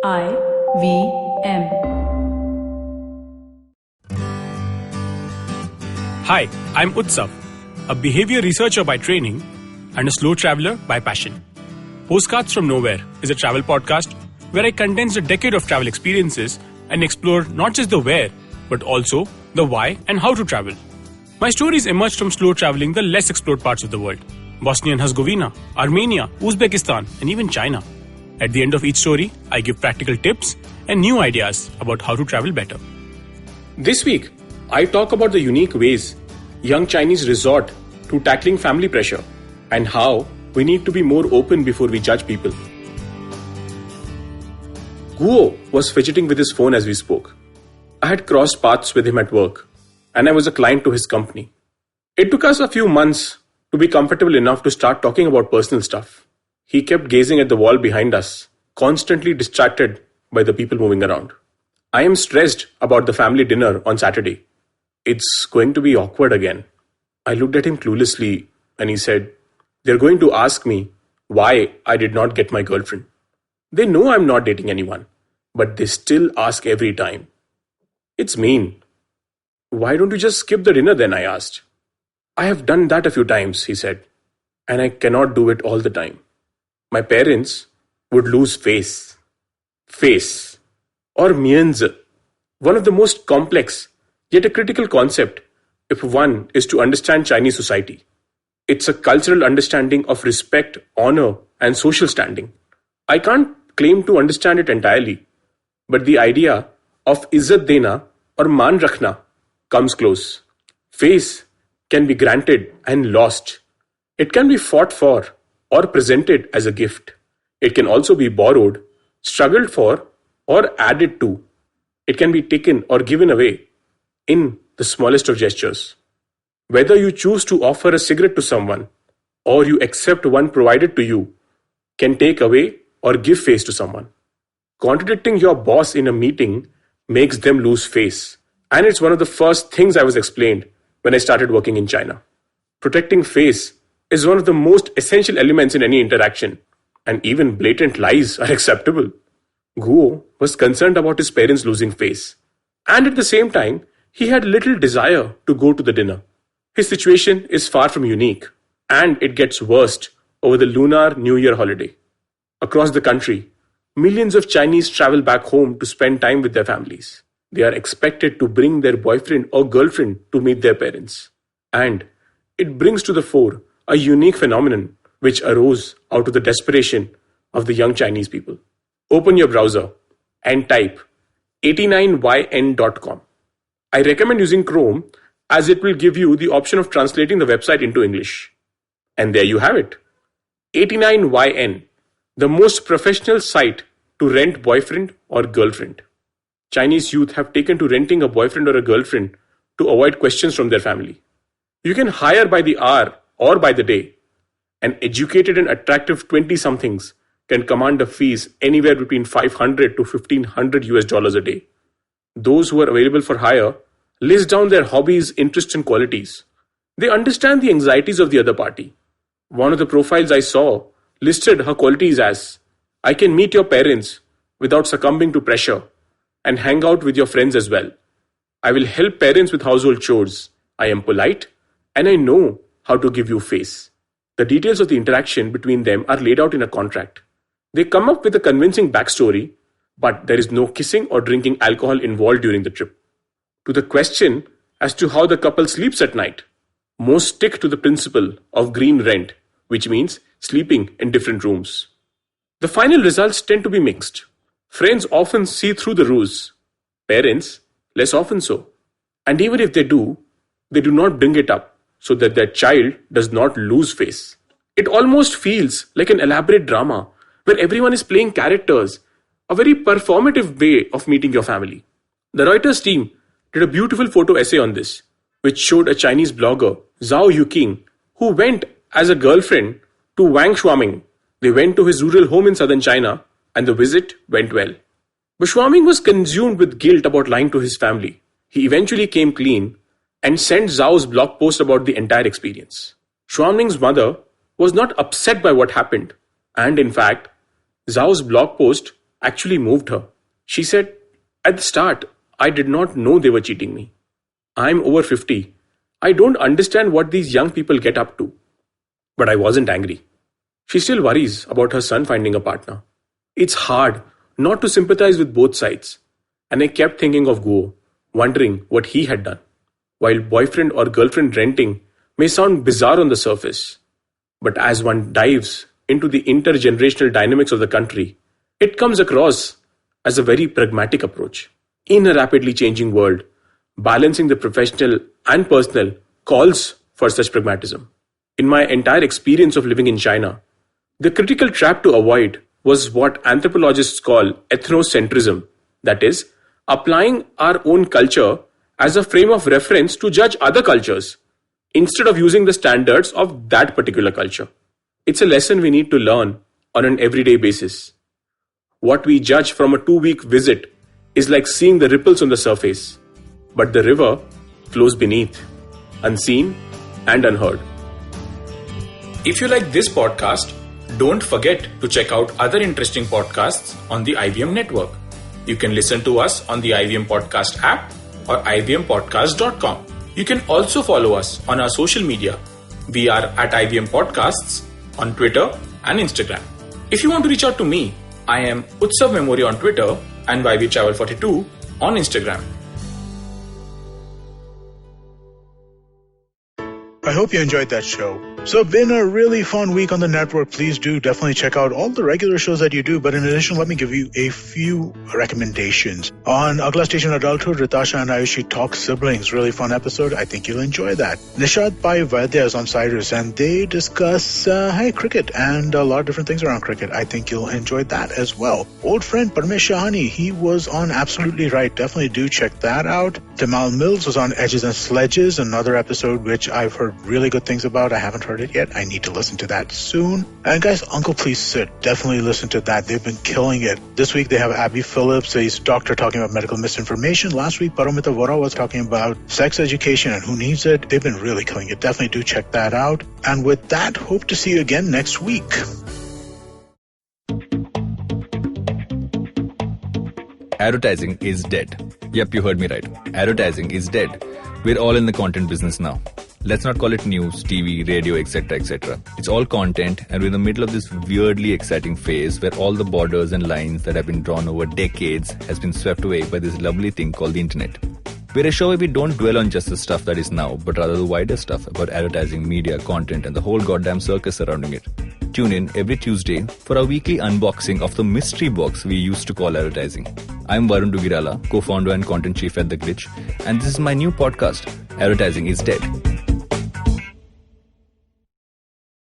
IVM. Hi, I'm Utsav, a behavior researcher by training and a slow traveler by passion. Postcards from Nowhere is a travel podcast where I condense a decade of travel experiences and explore not just the where, but also the why and how to travel. My stories emerged from slow traveling the less explored parts of the world: Bosnia and Herzegovina, Armenia, Uzbekistan, and even China. At the end of each story, I give practical tips and new ideas about how to travel better. This week, I talk about the unique ways young Chinese resort to tackling family pressure and how we need to be more open before we judge people. Guo was fidgeting with his phone as we spoke. I had crossed paths with him at work, and I was a client to his company. It took us a few months to be comfortable enough to start talking about personal stuff. He kept gazing at the wall behind us, constantly distracted by the people moving around. I am stressed about the family dinner on Saturday. It's going to be awkward again. I looked at him cluelessly and he said, "They're going to ask me why I did not get my girlfriend. They know I'm not dating anyone, but they still ask every time. It's mean." "Why don't you just skip the dinner then?" I asked. "I have done that a few times," he said, "and I cannot do it all the time. My parents would lose face. Face. Or mianzi. One of the most complex, yet a critical concept if one is to understand Chinese society. It's a cultural understanding of respect, honor, and social standing. I can't claim to understand it entirely, but the idea of izzat dena or maan rakhna comes close. Face can be granted and lost. It can be fought for or presented as a gift. It can also be borrowed, struggled for, or added to. It can be taken or given away in the smallest of gestures. Whether you choose to offer a cigarette to someone or you accept one provided to you can take away or give face to someone. Contradicting your boss in a meeting makes them lose face. And it's one of the first things I was explained when I started working in China. Protecting face is one of the most essential elements in any interaction, and even blatant lies are acceptable. Guo was concerned about his parents losing face, and at the same time, he had little desire to go to the dinner. His situation is far from unique, and it gets worse over the Lunar New Year holiday. Across the country, millions of Chinese travel back home to spend time with their families. They are expected to bring their boyfriend or girlfriend to meet their parents. And it brings to the fore a unique phenomenon which arose out of the desperation of the young Chinese people. Open your browser and type 89yn.com. I recommend using Chrome as it will give you the option of translating the website into English. And there you have it. 89yn, the most professional site to rent boyfriend or girlfriend. Chinese youth have taken to renting a boyfriend or a girlfriend to avoid questions from their family. You can hire by the hour or by the day. An educated and attractive 20-somethings can command a fees anywhere between $500 to $1,500 a day. Those who are available for hire list down their hobbies, interests, and qualities. They understand the anxieties of the other party. One of the profiles I saw listed her qualities as, "I can meet your parents without succumbing to pressure and hang out with your friends as well. I will help parents with household chores. I am polite and I know how to give you face." The details of the interaction between them are laid out in a contract. They come up with a convincing backstory, but there is no kissing or drinking alcohol involved during the trip. To the question as to how the couple sleeps at night, most stick to the principle of green rent, which means sleeping in different rooms. The final results tend to be mixed. Friends often see through the ruse. Parents, less often so. And even if they do not bring it up so that their child does not lose face. It almost feels like an elaborate drama where everyone is playing characters, a very performative way of meeting your family. The Reuters team did a beautiful photo essay on this, which showed a Chinese blogger, Zhao Yuqing, who went as a girlfriend to Wang Shuaming. They went to his rural home in southern China, and the visit went well. But Shuaming was consumed with guilt about lying to his family. He eventually came clean and sent Zhao's blog post about the entire experience. Shuaming's mother was not upset by what happened, and in fact, Zhao's blog post actually moved her. She said, "At the start, I did not know they were cheating me. I'm over 50. I don't understand what these young people get up to." But I wasn't angry. She still worries about her son finding a partner. It's hard not to sympathize with both sides. And I kept thinking of Guo, wondering what he had done. While boyfriend or girlfriend renting may sound bizarre on the surface, but as one dives into the intergenerational dynamics of the country, it comes across as a very pragmatic approach. In a rapidly changing world, balancing the professional and personal calls for such pragmatism. In my entire experience of living in China, the critical trap to avoid was what anthropologists call ethnocentrism, that is, applying our own culture as a frame of reference to judge other cultures, instead of using the standards of that particular culture. It's a lesson we need to learn on an everyday basis. What we judge from a 2-week visit is like seeing the ripples on the surface, but the river flows beneath, unseen and unheard. If you like this podcast, don't forget to check out other interesting podcasts on the IVM network. You can listen to us on the IVM Podcast app or ivmpodcast.com. You can also follow us on our social media. We are at IVM Podcasts on Twitter and Instagram. If you want to reach out to me, I am Utsav Memory on Twitter and YVTravel42 on Instagram. I hope you enjoyed that show. So it's been a really fun week on the network. Please do definitely check out all the regular shows that you do. But in addition, let me give you a few recommendations. On Agla Station Adulthood, Ritasha and Ayushi talk siblings. Really fun episode. I think you'll enjoy that. Nishad Pai Vaidya is on Cyrus and they discuss cricket and a lot of different things around cricket. I think you'll enjoy that as well. Old friend Parmesh Shahani, he was on Absolutely Right. Definitely do check that out. Tamal Mills was on Edges and Sledges, another episode which I've heard really good things about. I haven't heard it yet. I need to listen to that soon. And guys, Uncle Please Sit, definitely listen to that. They've been killing it. This week they have Abby Phillips, he's a doctor talking about medical misinformation. Last week Paramita Vora was talking about sex education and who needs it. They've been really killing it. Definitely do check that out. And with that, hope to see you again next week. Advertising is dead. Yep, you heard me right. Advertising is dead. We're all in the content business now. Let's not call it news, TV, radio, etc., etc. It's all content, and we're in the middle of this weirdly exciting phase where all the borders and lines that have been drawn over decades has been swept away by this lovely thing called the internet. We're a show where we don't dwell on just the stuff that is now, but rather the wider stuff about advertising, media, content, and the whole goddamn circus surrounding it. Tune in every Tuesday for our weekly unboxing of the mystery box we used to call advertising. I'm Varun Dugirala, co-founder and content chief at The Glitch, and this is my new podcast, Advertising is Dead.